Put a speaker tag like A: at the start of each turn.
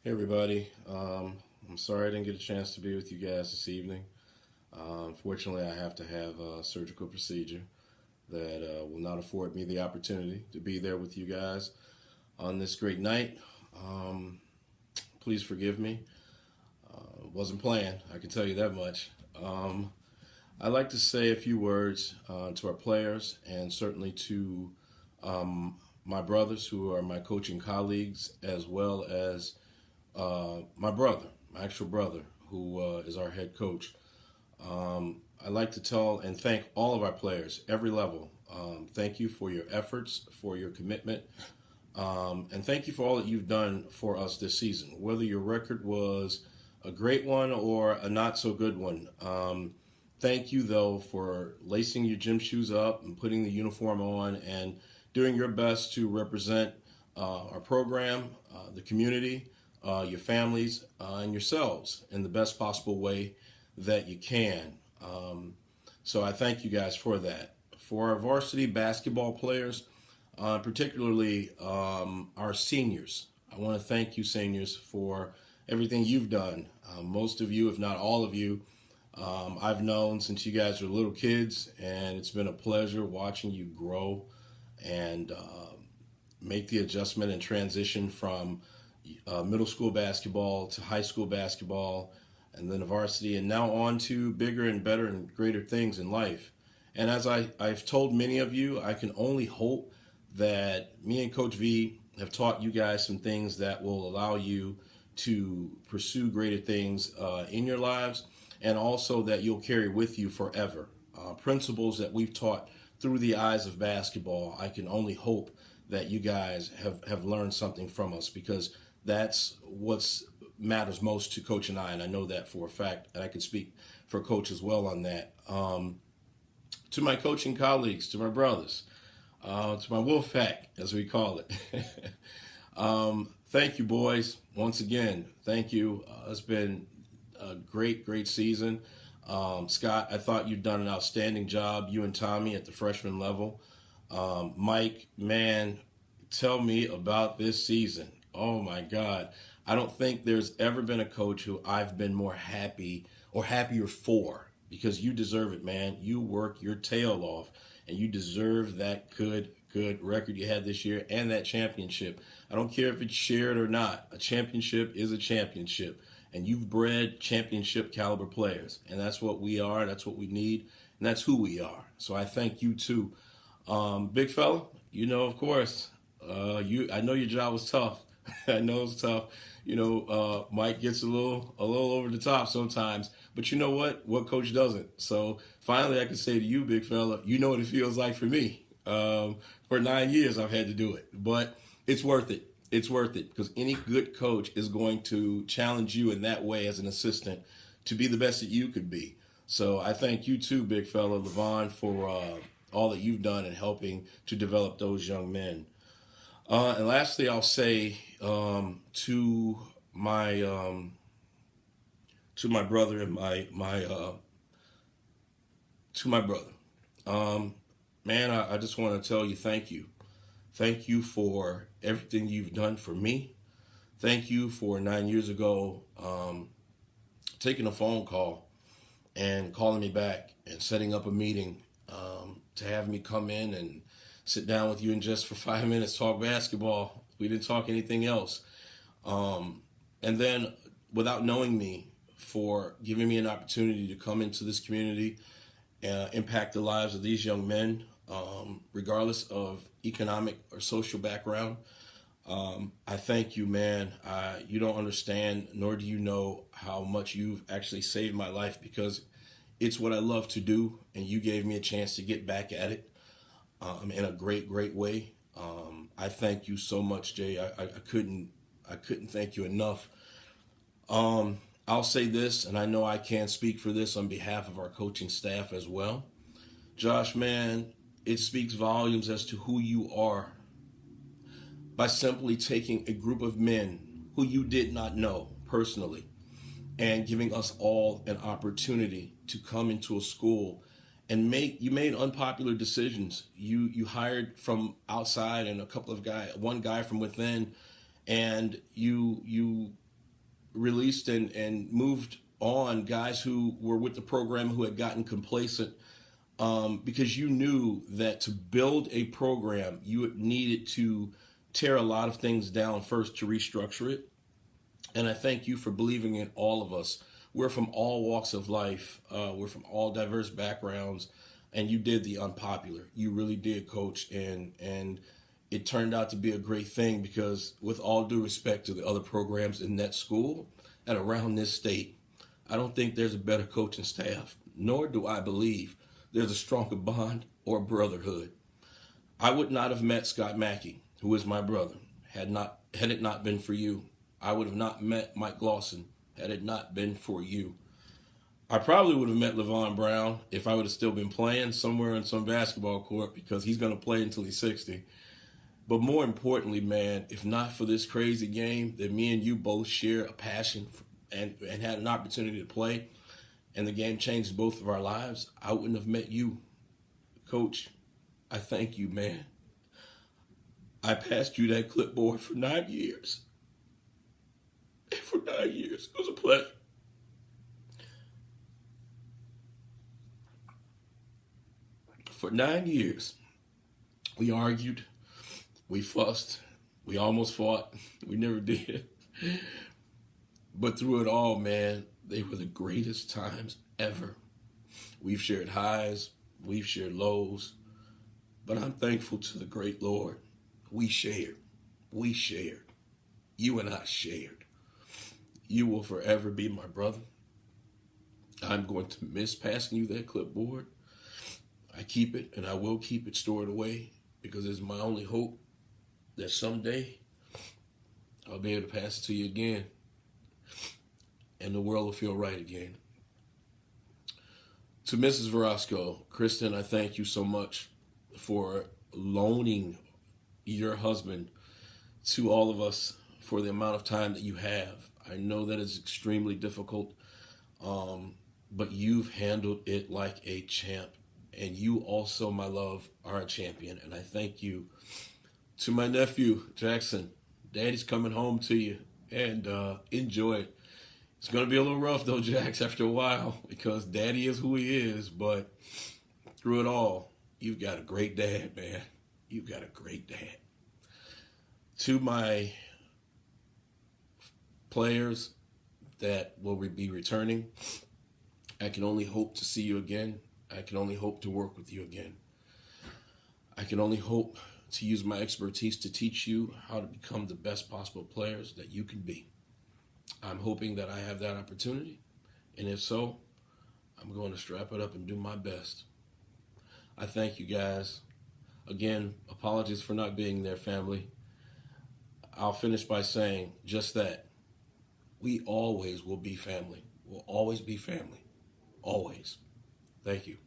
A: Hey everybody, I'm sorry I didn't get a chance to be with you guys this evening. Unfortunately, I have to have a surgical procedure that will not afford me the opportunity to be there with you guys on this great night. Um, Please forgive me. Wasn't planned, I can tell you that much. I'd like to say a few words to our players and certainly to my brothers who are my coaching colleagues, as well as my brother, my actual brother, who is our head coach. I'd like to tell and thank all of our players, every level. Thank you for your efforts, for your commitment, and thank you for all that you've done for us this season. Whether your record was a great one or a not so good one, thank you though for lacing your gym shoes up and putting the uniform on and doing your best to represent our program, the community, your families, and yourselves in the best possible way that you can. So I thank you guys for that. For our varsity basketball players, particularly our seniors, I want to thank you, seniors, for everything you've done. Most of you, if not all of you, I've known since you guys were little kids, and it's been a pleasure watching you grow and make the adjustment and transition from middle school basketball to high school basketball and then the varsity and now on to bigger and better and greater things in life. And as I've told many of you, I can only hope that me and Coach V have taught you guys some things that will allow you to pursue greater things in your lives, and also that you'll carry with you forever. Principles that we've taught through the eyes of basketball, I can only hope that you guys have learned something from us, because that's what's matters most to Coach and I know that for a fact, and I can speak for Coach as well on that. To my coaching colleagues, to my brothers, to my wolf pack, as we call it. Thank you, boys. Once again, thank you. It's been a great season. Scott, I thought you'd done an outstanding job, you and Tommy, at the freshman level. Mike, man, tell me about this season. Oh my God. I don't think there's ever been a coach who I've been more happy or happier for, because you deserve it, man. You work your tail off and you deserve that good record you had this year and that championship. I don't care if it's shared or not. A championship is a championship, and you've bred championship caliber players, and that's what we are. That's what we need, and that's who we are. So I thank you too, big fella. You know, of course, I know your job was tough. I know it's tough. Mike gets a little over the top sometimes, but you know what? What coach doesn't? So finally, I can say to you, big fella, you know what it feels like for me. For 9 years, I've had to do it, but it's worth it. It's worth it, because any good coach is going to challenge you in that way as an assistant to be the best that you could be. So I thank you too, big fella, Levon, for all that you've done in helping to develop those young men. And lastly, I'll say to my brother and to my brother, man, I just want to tell you thank you. Thank you for everything you've done for me. Thank you for 9 years ago taking a phone call and calling me back and setting up a meeting to have me come in and sit down with you and just for 5 minutes talk basketball. We didn't talk anything else. And then, without knowing me, for giving me an opportunity to come into this community and impact the lives of these young men, regardless of economic or social background. I thank you, man. You don't understand, nor do you know how much you've actually saved my life, because it's what I love to do, and you gave me a chance to get back at it in a great way. I thank you so much, Jay. I couldn't thank you enough. I'll say this, and I know I can speak for this on behalf of our coaching staff as well. Josh, man, it speaks volumes as to who you are by simply taking a group of men who you did not know personally and giving us all an opportunity to come into a school and you made unpopular decisions. You hired from outside and one guy from within, and you released and moved on guys who were with the program who had gotten complacent, because you knew that to build a program, you needed to tear a lot of things down first to restructure it. And I thank you for believing in all of us. We're from all walks of life. We're from all diverse backgrounds, and you did the unpopular. You really did, Coach, and it turned out to be a great thing because, with all due respect to the other programs in that school and around this state, I don't think there's a better coaching staff, nor do I believe there's a stronger bond or brotherhood. I would not have met Scott Mackey, who is my brother, had it not been for you. I would have not met Mike Lawson had it not been for you. I probably would have met Levon Brown if I would have still been playing somewhere on some basketball court, because he's going to play until he's 60. But more importantly, man, if not for this crazy game that me and you both share a passion for, and had an opportunity to play, and the game changed both of our lives, I wouldn't have met you. Coach, I thank you, man. I passed you that clipboard for 9 years. And for 9 years, it was a pleasure. For 9 years, we argued, we fussed, we almost fought, we never did. But through it all, man, they were the greatest times ever. We've shared highs, we've shared lows, but I'm thankful to the great Lord. We shared. You and I shared. You will forever be my brother. I'm going to miss passing you that clipboard. I keep it, and I will keep it stored away, because it's my only hope that someday I'll be able to pass it to you again, and the world will feel right again. To Mrs. Virostsko, Kristen, I thank you so much for loaning your husband to all of us for the amount of time that you have. I know that is extremely difficult, but you've handled it like a champ. And you also, my love, are a champion. And I thank you. To my nephew, Jackson, Daddy's coming home to you, and enjoy it. It's going to be a little rough, though, Jax, after a while, because Daddy is who he is. But through it all, you've got a great dad, man. You've got a great dad. To my players that will be returning, I can only hope to see you again. I can only hope to work with you again. I can only hope to use my expertise to teach you how to become the best possible players that you can be. I'm hoping that I have that opportunity, and if so, I'm going to strap it up and do my best. I thank you guys. Again, apologies for not being there, family. I'll finish by saying just that. We always will be family. We'll always be family. Always. Thank you.